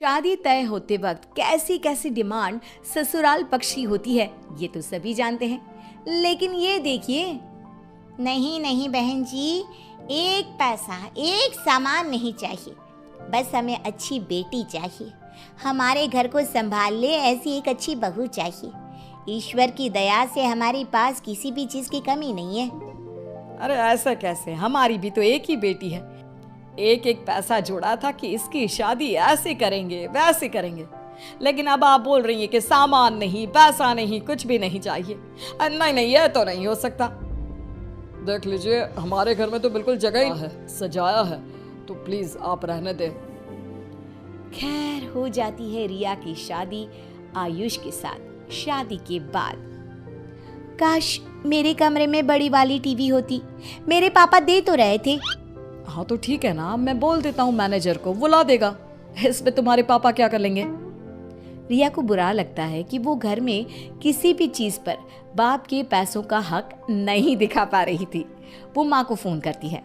शादी तय होते वक्त कैसी कैसी डिमांड ससुराल पक्ष की होती है ये तो सभी जानते हैं, लेकिन ये देखिए। नहीं नहीं बहन जी, एक पैसा एक सामान नहीं चाहिए, बस हमें अच्छी बेटी चाहिए, हमारे घर को संभाल ले ऐसी एक अच्छी बहू चाहिए। ईश्वर की दया से हमारे पास किसी भी चीज की कमी नहीं है। अरे ऐसा कैसे, हमारी भी तो एक ही बेटी है। एक एक पैसा जोड़ा था कि इसकी शादी ऐसे करेंगे वैसे करेंगे, लेकिन अब आप बोल रही हैं कि सामान नहीं, पैसा नहीं, कुछ भी नहीं चाहिए। नहीं नहीं, ये तो नहीं हो सकता। देख लीजिए, हमारे घर में तो बिल्कुल जगह ही है, सजाया है, तो प्लीज आप रहने दें। खैर, हो जाती है रिया की शादी आयुष के साथ। शादी के बाद काश मेरे कमरे में बड़ी वाली टीवी होती, मेरे पापा दे तो रहे थे। हाँ तो ठीक है ना, मैं बोल देता हूँ मैनेजर को, वो ला देगा। इसमें तुम्हारे पापा क्या कर लेंगे। रिया को बुरा लगता है कि वो घर में किसी भी चीज पर बाप के पैसों का हक नहीं दिखा पा रही थी। वो माँ को फोन करती है।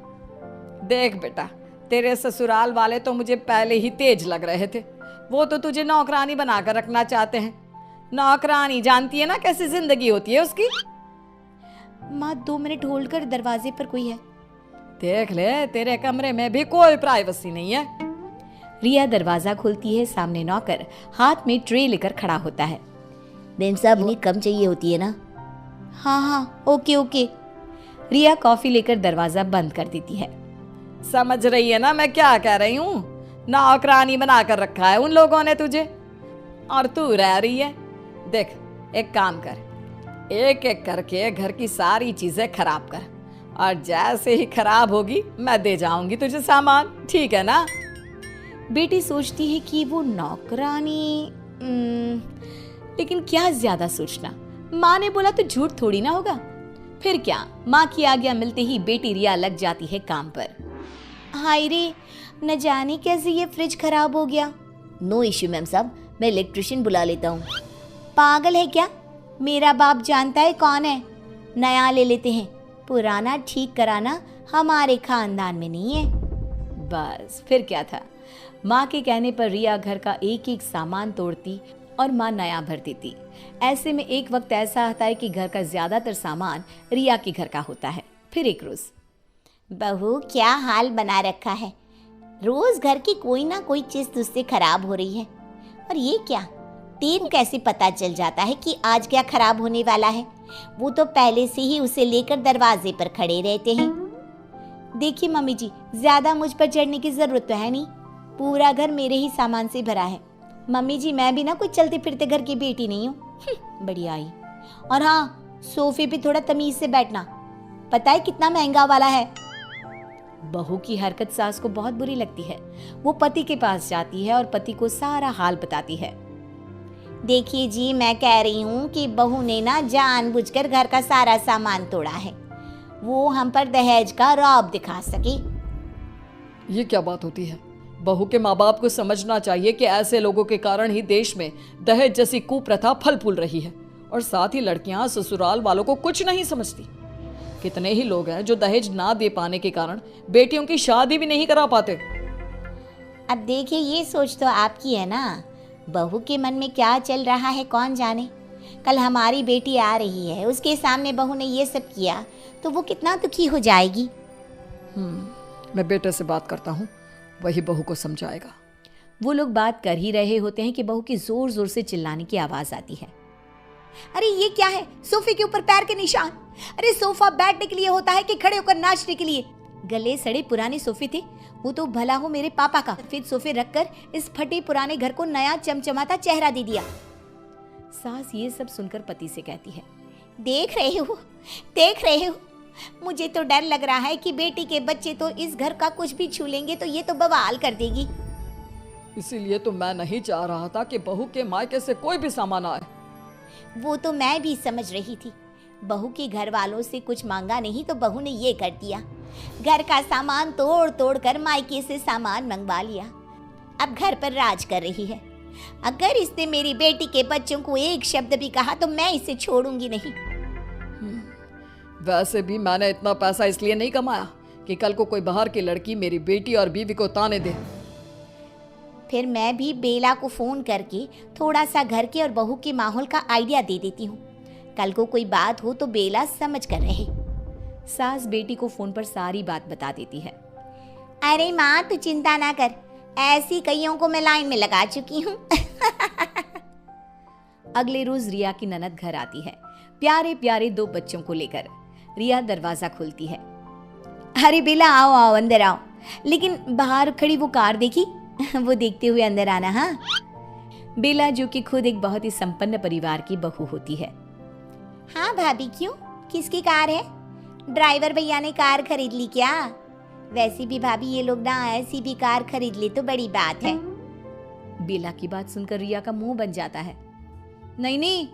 देख बेटा, तेरे ससुराल वाले तो मुझे पहले ही तेज लग रहे थे। वो तो तुझे नौकरानी बनाकर रखना चाहते हैं। नौकरानी जानती है ना कैसी जिंदगी होती है उसकी। माँ 2 मिनट होल्ड कर, दरवाजे पर कोई है। देख ले, तेरे कमरे में भी कोई प्राइवेसी नहीं है। रिया दरवाजा खोलती है। सामने नौकर हाथ में ट्रे लेकर खड़ा होता है। मैम साहब, इन्हें कम चाहिए होती है ना। हाँ हाँ, ओके ओके। रिया कॉफी लेकर दरवाजा बंद कर देती है। समझ रही है ना मैं क्या कह रही हूँ। नौकरानी बनाकर रखा है उन लोगों ने तुझे, और तू रह रही है। देख, एक काम कर, एक एक करके घर की सारी चीजें खराब कर, और जैसे ही खराब होगी मैं दे जाऊंगी तुझे सामान, ठीक है ना। बेटी सोचती है कि वो नौकरानी, लेकिन क्या ज्यादा सोचना, माँ ने बोला तो झूठ थोड़ी ना होगा। फिर क्या, माँ की आज्ञा मिलते ही बेटी रिया लग जाती है काम पर। हाय रे, न जाने कैसे ये फ्रिज खराब हो गया। नो इश्यू मैम साहब, मैं इलेक्ट्रिशियन बुला लेता हूँ। पागल है क्या, मेरा बाप जानता है कौन है। नया ले लेते हैं, पुराना ठीक कराना हमारे खानदान में नहीं है। बस फिर क्या था। माँ के कहने पर रिया घर का एक एक सामान तोड़ती और माँ नया भर देती। ऐसे में एक वक्त ऐसा आता है कि घर का ज्यादातर सामान रिया के घर का होता है। फिर एक रोज, बहू क्या हाल बना रखा है, रोज घर की कोई ना कोई चीज तुझसे खराब हो रही है। और ये क्या, तेरे कैसे पता चल जाता है कि आज क्या खराब होने वाला है। वो तो पहले से ही उसे लेकर दरवाजे पर खड़े रहते हैं। देखिए मम्मी जी, ज्यादा मुझ पर चढ़ने की जरूरत तो है नहीं, पूरा घर मेरे ही सामान से भरा है। मम्मी जी, मैं भी ना कोई चलते फिरते घर की बेटी नहीं हूँ। बड़ी आई। और हाँ, सोफे पे थोड़ा तमीज से बैठना, पता है कितना महंगा वाला है। बहू की हरकत सास को बहुत बुरी लगती है। वो पति के पास जाती है और पति को सारा हाल बताती है। देखिए जी, मैं कह रही हूँ कि बहू ने ना जानबूझकर घर का सारा सामान तोड़ा है, वो हम पर दहेज का रौब दिखा सके। ये क्या बात होती है। बहू के माँ बाप को समझना चाहिए कि ऐसे लोगों के कारण ही देश में दहेज जैसी कुप्रथा फल फूल रही है, और साथ ही लड़कियां ससुराल वालों को कुछ नहीं समझती। कितने ही लोग हैं जो दहेज ना दे पाने के कारण बेटियों की शादी भी नहीं करा पाते। अब देखिए, ये सोच तो आपकी है ना, बहू के मन में क्या चल रहा है कौन जाने। कल हमारी बेटी आ रही है, उसके सामने बहू ने ये सब किया तो वो कितना दुखी हो जाएगी। मैं बेटे से बात करता हूँ, वही बहू को समझाएगा। वो लोग बात कर ही रहे होते हैं कि बहू की जोर जोर से चिल्लाने की आवाज आती है। अरे ये क्या है, सोफे के ऊपर पैर के निशान। अरे सोफा बैठने के लिए होता है कि खड़े होकर नाचने के लिए। गले सड़े पुराने सोफे थे, वो तो भला हो मेरे पापा का। फिर सोफे रखकर इस फटे पुराने घर को नया चमचमाता चेहरा दे दिया। सास ये सब सुनकर पति से कहती है, देख रहे हो, मुझे तो डर लग रहा है कि बेटी के बच्चे तो इस घर का कुछ भी छू लेंगे तो ये तो बवाल कर देगी। इसीलिए तो मैं नहीं चाह रहा था कि बहू के मायके से कोई भी सामान आए। वो तो मैं भी समझ रही थी, बहू के घर वालों से कुछ मांगा नहीं तो बहू ने ये कर दिया, घर का सामान तोड़ तोड़ कर मायके से सामान मंगवा लिया। अब घर पर राज कर रही है। अगर इसने मेरी बेटी के बच्चों को एक शब्द भी कहा तो मैं इसे छोड़ूंगी नहीं। वैसे भी मैंने इतना पैसा इसलिए नहीं कमाया कि कल को कोई बाहर की लड़की मेरी बेटी और बीवी को ताने दे। फिर मैं भी बेला को फ़ोन करके थोड़ा सा घर के और बहू के माहौल का आइडिया दे देती हूँ। कल को कोई बात हो तो बेला समझ कर रहे। सास बेटी को फोन पर सारी बात बता देती है। अरे माँ तू चिंता ना कर, ऐसी कईयों को मैं लाइन में लगा चुकी हूँ। अगले रोज रिया की ननद घर आती है, प्यारे प्यारे 2 बच्चों को लेकर। रिया दरवाजा खोलती है। अरे बेला आओ आओ अंदर आओ, लेकिन बाहर खड़ी वो कार देखी? वो देखते हुए अंदर आना। हाँ बेला जो कि खुद एक बहुत ही संपन्न परिवार की बहू होती है। हाँ भाभी, क्यों, किसकी कार है? ड्राइवर भैया ने कार खरीद ली क्या? वैसे भी भाभी ये लोग ना ऐसी भी कार खरीद ले तो बड़ी बात है। बेला की बात सुनकर रिया का मुंह बन जाता है। नहीं नहीं,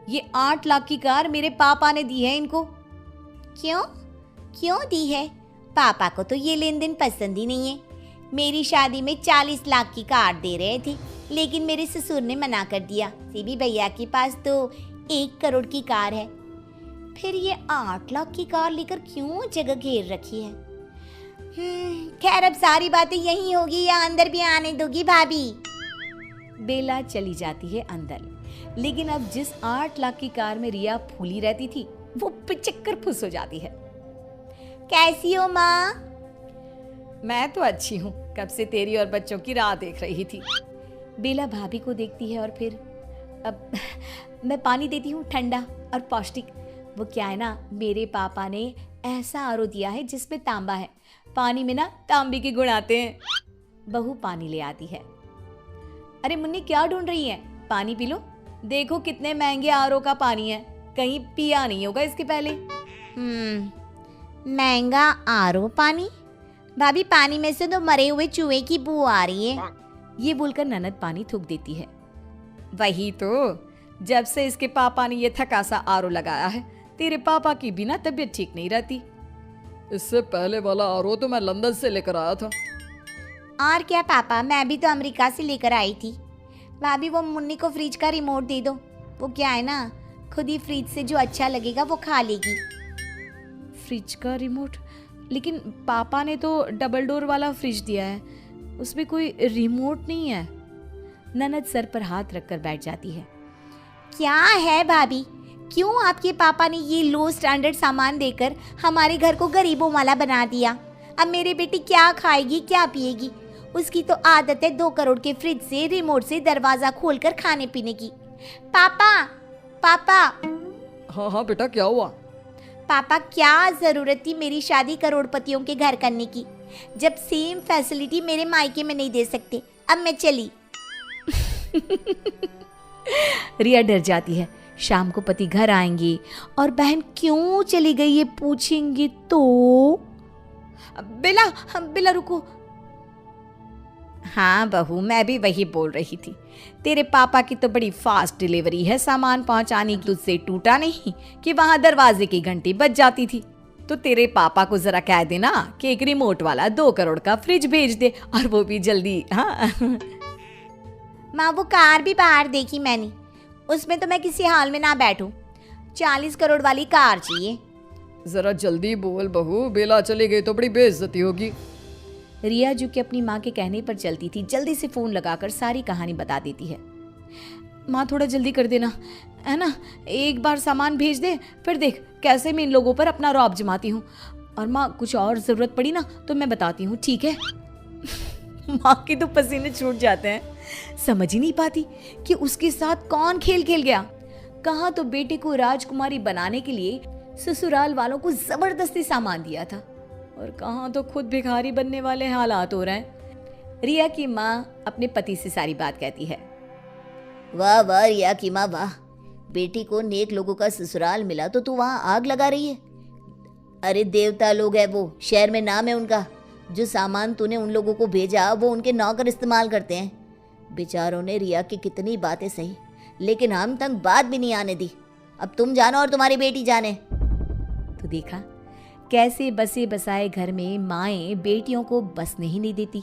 ये 8 लाख की कार मेरे पापा ने दी है इनको। क्यों क्यों दी है? पापा को तो ये लेन देन पसंद ही नहीं है। मेरी शादी में 40 लाख की कार दे रहे थे, लेकिन मेरे ससुर ने मना कर दिया। सीबी भैया के पास तो 1 करोड़ की कार है, फिर ये 8 लाख की कार लेकर क्यों जगह घेर रखी है? खैर अब सारी बातें यही होगी या अंदर भी आने दोगी भाभी? बेला चली जाती है अंदर, लेकिन अब जिस 8 लाख की कार में रिया फूली रहती थी वो पिचक्कर फुस हो जाती है। कैसी हो माँ? मैं तो अच्छी हूँ, कब से तेरी और बच्चों की राह देख रही थी। बेला भाभी को देखती है और फिर अब मैं पानी देती हूँ ठंडा और पौष्टिक। वो क्या है ना, मेरे पापा ने ऐसा आरओ दिया है जिसमें तांबा है, पानी में ना तांबे के गुण आते हैं। बहू पानी ले आती है। अरे मुन्नी क्या ढूंढ रही है? पानी पी लो, देखो कितने महंगे आरओ का पानी है, कहीं पिया नहीं होगा इसके पहले। महंगा आरओ पानी? भाभी पानी में से तो मरे हुए चूहे की बू आ रही है। ये बोलकर ननद पानी थूक देती है। वही तो, जब से इसके पापा ने ये थका सा आरओ लगाया है, तेरे पापा की भी ना तबीयत ठीक नहीं रहती। इससे पहले वाला आरओ तो मैं लंदन से लेकर आया था। और क्या पापा, मैं भी तो अमेरिका से लेकर आई थी। भाभी वो मुन्नी को फ्रिज का रिमोट दे दो, वो क्या है ना, खुद ही फ्रिज से जो अच्छा लगेगा वो खा लेगी। फ्रिज का रिमोट? लेकिन पापा ने तो डबल डोर वाला फ्रिज दिया है, उसमें कोई रिमोट नहीं है। ननद सर पर हाथ रखकर बैठ जाती है। क्या है भाभी, क्यों आपके पापा ने ये लो स्टैंडर्ड सामान देकर हमारे घर को गरीबों वाला बना दिया? अब मेरी बेटी क्या खाएगी, क्या पिएगी? उसकी तो आदत है 2 करोड़ के फ्रिज से रिमोट से दरवाजा खोलकर खाने पीने की। पापा पापा। हाँ हाँ बेटा, क्या हुआ? पापा क्या जरूरत थी मेरी शादी करोड़पतियों के घर करने की, जब सेम फैसिलिटी मेरे मायके में नहीं दे सकते। अब मैं चली। रिया डर जाती है, शाम को पति घर आएंगे और बहन क्यों चली गई ये पूछेंगे तो। बेला बेला रुको। हाँ बहू, मैं भी वही बोल रही थी, तेरे पापा की तो बड़ी फास्ट डिलीवरी है, सामान पहुंचाने की तुझसे टूटा नहीं कि वहां दरवाजे की घंटी बज जाती थी। तो तेरे पापा को जरा कह देना कि एक रिमोट वाला 2 करोड़ का फ्रिज भेज दे, और वो भी जल्दी। हाँ माँ वो कार भी बाहर देखी मैंने, उसमें तो मैं किसी हाल में ना बैठूं। 40 करोड़ वाली कार चाहिए। जरा जल्दी बोल बहू, बेला चली गई तो बड़ी बेइज्जती होगी। रिया जो कि अपनी माँ के कहने पर चलती थी, जल्दी से फोन लगाकर सारी कहानी बता देती है। माँ थोड़ा जल्दी कर देना, है ना, एक बार सामान भेज दे, फिर देख कैसे मैं इन लोगों पर अपना रौब जमाती हूँ। और माँ कुछ और जरूरत पड़ी ना तो मैं बताती हूँ, ठीक है? माँ के तो पसीने छूट जाते हैं, समझ ही नहीं पाती कि उसके साथ कौन खेल खेल गया। कहाँ तो बेटे को राजकुमारी बनाने के लिए ससुराल वालों को जबरदस्ती सामान दिया था, और कहाँ तो खुद भिखारी बनने वाले हालात हो रहे हैं। रिया की माँ अपने पति से सारी बात कहती है। वाह वाह रिया की माँ वाह, बेटी को नेक लोगों का ससुराल मिला तो तू वहाँ आग लगा रही है। अरे देवता लोग है वो, शहर में नाम है उनका। जो सामान तूने उन लोगों को भेजा वो उनके नौकर इस्तेमाल करते हैं। बेचारों ने रिया की कितनी बातें सही, लेकिन हम तक बात भी नहीं आने दी। अब तुम जानो और तुम्हारी बेटी जाने। तो देखा कैसे बसे बसाए घर में माएं बेटियों को बसने ही नहीं देती।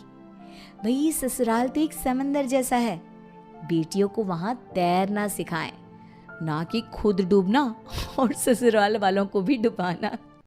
भाई ससुराल तो एक समंदर जैसा है, बेटियों को वहां तैरना सिखाएं, ना कि खुद डूबना और ससुराल वालों को भी डुबाना।